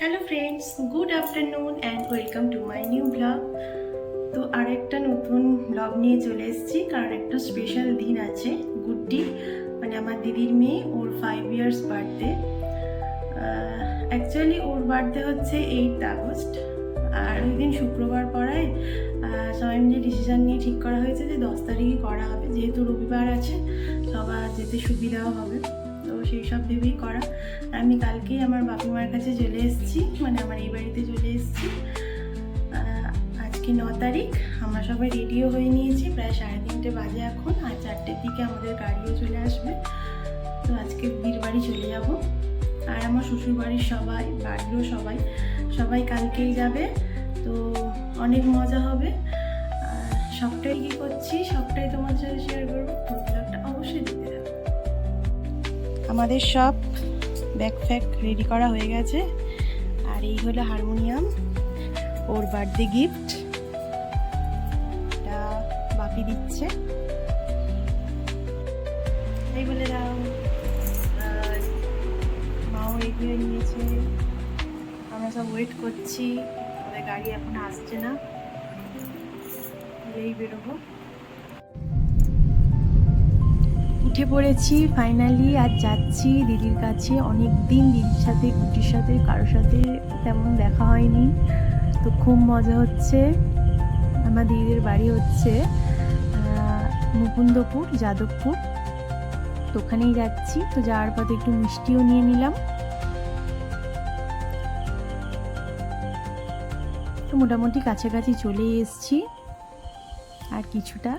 Hello friends, good afternoon and welcome to my new blog. তো আরেকটা নতুন blog নিয়ে চলে এসেছি, কারণ একটা স্পেশাল দিন আছে। গুড্ডি মানে আমার দিদির মেয়ে, ওর 5 ইয়ার্স বার্থডে। অ্যাকচুয়ালি ওর বার্থডে হচ্ছে 8 আগস্ট, আর ওই দিন শুক্রবার পড়ায় সবাই মিলে ডিসিশান নিয়ে ঠিক করা হয়েছে যে 10 তারিখে করা হবে, যেহেতু রবিবার আছে সবার যেতে সুবিধাও হবে। তো সেই সব ভেবেই করা। আমি কালকেই আমার বাপিমার কাছে চলে এসেছি, মানে আমার এই বাড়িতে চলে এসেছি। আজকে 9 তারিখ, আমরা সবাই রেডিও হয়ে নিয়েছি, প্রায় 3:30 বাজে এখন, আর 4টের দিকে আমাদের গাড়িও চলে আসবে। তো আজকে দিদির বাড়ি চলে যাব, আর আমার শ্বশুর বাড়ির সবাই, বাড়িরও সবাই কালকেই যাবে। তো অনেক মজা হবে। সবটাই কী করছি সবটাই তোমার সাথে শেয়ার করবো, ব্লগটা অবশ্যই দেখতে থাকো। আমাদের সব ব্যাগ ফ্যাগ রেডি করা হয়ে গেছে, আর এই হলো হারমোনিয়াম, ওর বার্থডে গিফট। এটা বাপি দিচ্ছে, এই বলে দাও। মাও রেডি হয়ে নিয়েছে, আমরা সব ওয়েট করছি, ওদের গাড়ি এখন আসছে না, এই বেরোবো। উঠে পড়েছি ফাইনালি, আর যাচ্ছি দিদির কাছে। অনেক দিন দিদির সাথে, গুটির সাথে, কারোর সাথে তেমন দেখা হয়নি, তো খুব মজা হচ্ছে। আমার দিদিদের বাড়ি হচ্ছে মুকুন্দপুর, যাদবপুর, তো ওখানেই যাচ্ছি। তো যাওয়ার পথে একটু মিষ্টিও নিয়ে নিলাম। তো মোটামুটি কাছাকাছি চলে এসেছি, আর কিছুটা।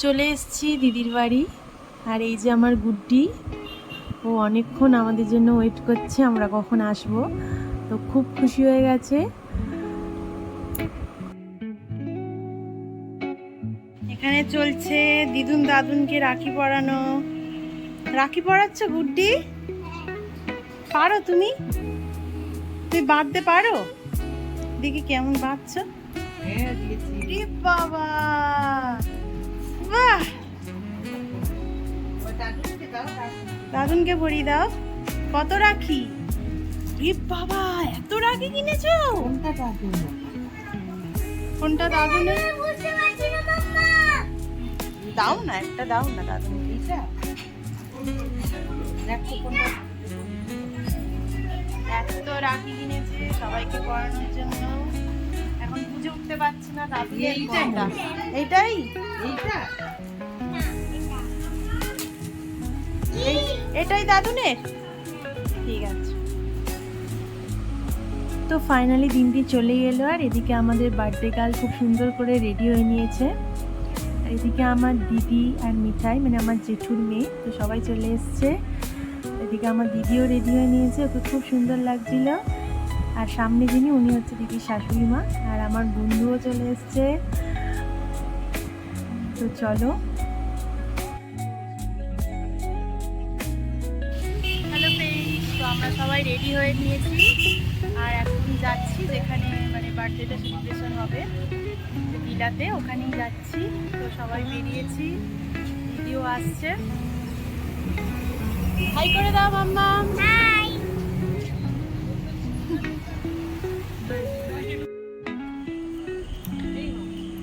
চলে এসেছি দিদির বাড়ি, আর এই যে আমার গুড্ডি, ও অনেকক্ষণ আমাদের জন্য ওয়েট করছে আমরা কখন আসব, তো খুব খুশি হয়ে গেছে। এখানে চলছে দিদুন দাদুনকে রাখি পরানো। রাখি পরাচ্ছ গুড্ডি? পারো তুমি? তুমি বাঁধতে পারো? দেখি কেমন বাঁধছ। বাবা, বাহ! দাদুনকে পরিয়ে দাও। কত রাখি? বাবা, এত রাখি কিনেছো? কোনটা দাদুনের? দাও না, একটা দাও না দাদুন। এত রাখি কিনেছে সবাইকে পরানোর জন্য। এখন বুঝে উঠতে পারছি না দাদুনের কোনটা। এইটাই? এটাই দাদুনের? ঠিক আছে। তো ফাইনালি দিনটি চলেই এলো, আর এদিকে আমাদের বার্থডে গার্ল খুব সুন্দর করে রেডি হয়ে নিয়েছে। আর এদিকে আমার দিদি আর মিঠাই, মানে আমার জেঠুর মেয়ে, তো সবাই চলে এসছে। এদিকে আমার দিদিও রেডি হয়ে নিয়েছে, ওকে খুব সুন্দর লাগছিল। আর সামনে যিনি, উনি হচ্ছে দিদির শাশুড়ি মা, আর আমার বন্ধুও চলে এসছে। তো চলো। হ্যালো ফ্রেন্ডস, তো আমরা সবাই রেডি হয়ে নিয়েছি, আর এখন যাচ্ছি যেখানে মানে বার্থডেটা সেলিব্রেশন হবে, বিলাতে, ওখানেই যাচ্ছি। তো সবাই বেরিয়েছি, দিদিও আসছে। হাই করে দাও মাম্মা। হাই।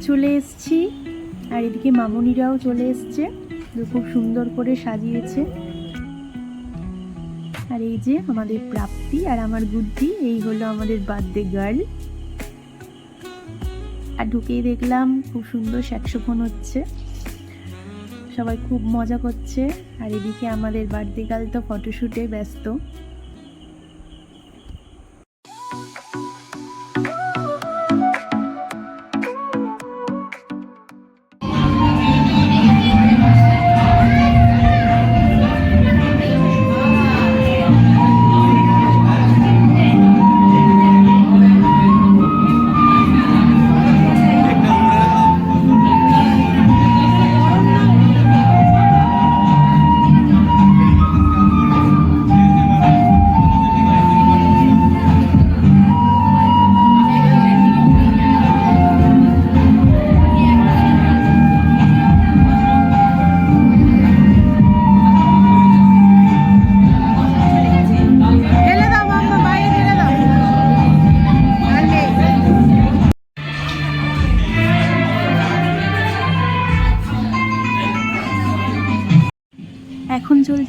চলে এসছি, আর এদিকে মামুনিরাও চলে এসছে, খুব সুন্দর করে সাজিয়েছে। আর এই যে আমাদের প্রাপ্তি আর আমার গুড্ডি, এই হলো আমাদের বার্থডে গার্ল। আর ঢুকেই দেখলাম খুব সুন্দর স্যাক্সোফোন হচ্ছে, সবাই খুব মজা করছে। আর এদিকে আমাদের বার্থডে গার্ল তো ফটোশ্যুটে ব্যস্ত।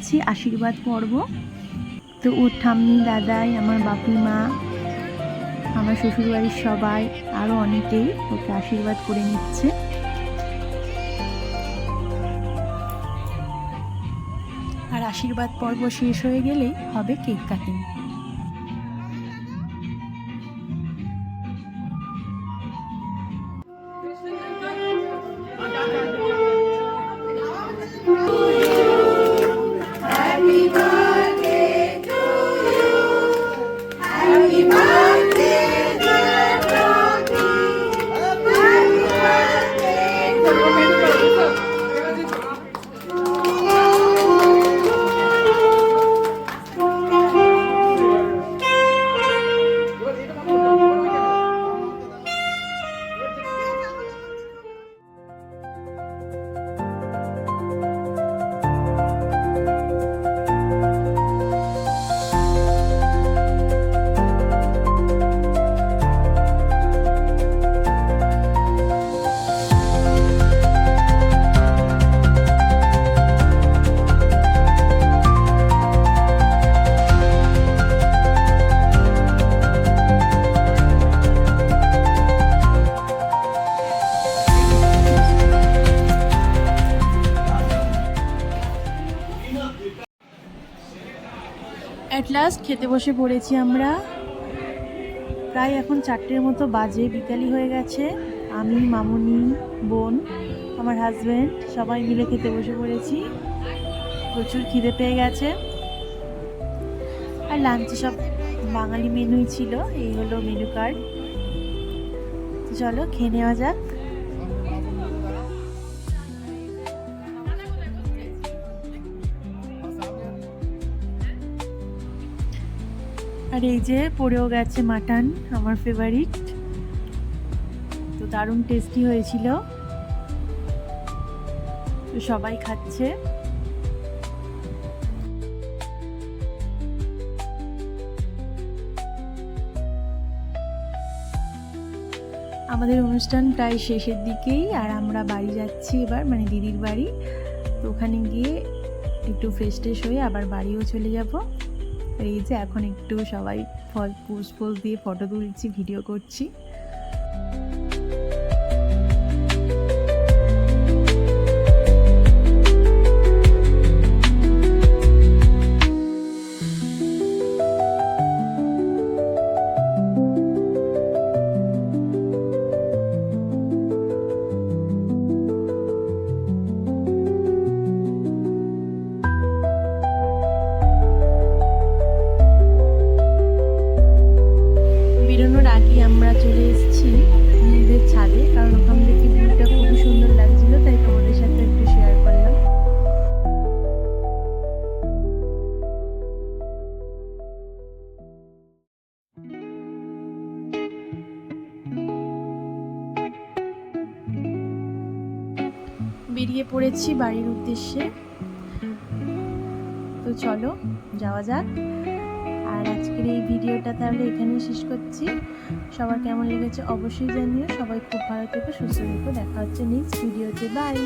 যাচ্ছি আশীর্বাদ পর্ব। তো ওর ঠাম্মি, দাদাই, আমার বাপি মা, আমার শ্বশুরবাড়ির সবাই, আরও অনেকেই ওকে আশীর্বাদ করে নিচ্ছে। আর আশীর্বাদ পর্ব শেষ হয়ে গেলেই হবে কেক কাটিং। অ্যাট লাস্ট খেতে বসে পড়েছি আমরা। প্রায় এখন 4টের মতো বাজে, বিকালই হয়ে গেছে। আমি, মামুনি, বোন, আমার হাজব্যান্ড সবাই মিলে খেতে বসে পড়েছি। প্রচুর খিদে পেয়ে গেছে। আর লাঞ্চে সব বাঙালি মেনুই ছিল। এই হলো মেনু কার্ড। চলো খেয়ে নেওয়া যাক। আর এই যে পড়েও গেছে মাটন, আমার ফেভারিট। তো দারুণ টেস্টি হয়েছিল। তো সবাই খাচ্ছে। আমাদের অনুষ্ঠান প্রায় শেষের দিকেই, আর আমরা বাড়ি যাচ্ছি এবার, মানে দিদির বাড়ি। তো ওখানে গিয়ে একটু ফ্রেশ ট্রেশ হয়ে আবার বাড়িও চলে যাব। এই যে এখন একটু সবাই পোস্ট দিয়ে ফটো তুলছি, ভিডিও করছি। আমরা চলে এসেছি নিজেদের ছাদে, কারণ ওখান থেকে ভিউটা খুবই সুন্দর লাগছিল, তাই তোমাদের সাথে একটু শেয়ার করলাম। বেরিয়ে পড়েছি বাড়ির উদ্দেশ্যে। তো চলো যাওয়া যাক। আর আজকের এই ভিডিওটা তাহলে এখানেই শেষ করছি। সবার কেমন লেগেছে অবশ্যই জানিও। সবাই খুব ভালো থেকো, সুস্থ থেকো। দেখা হচ্ছে নেক্সট ভিডিওতে। বাই।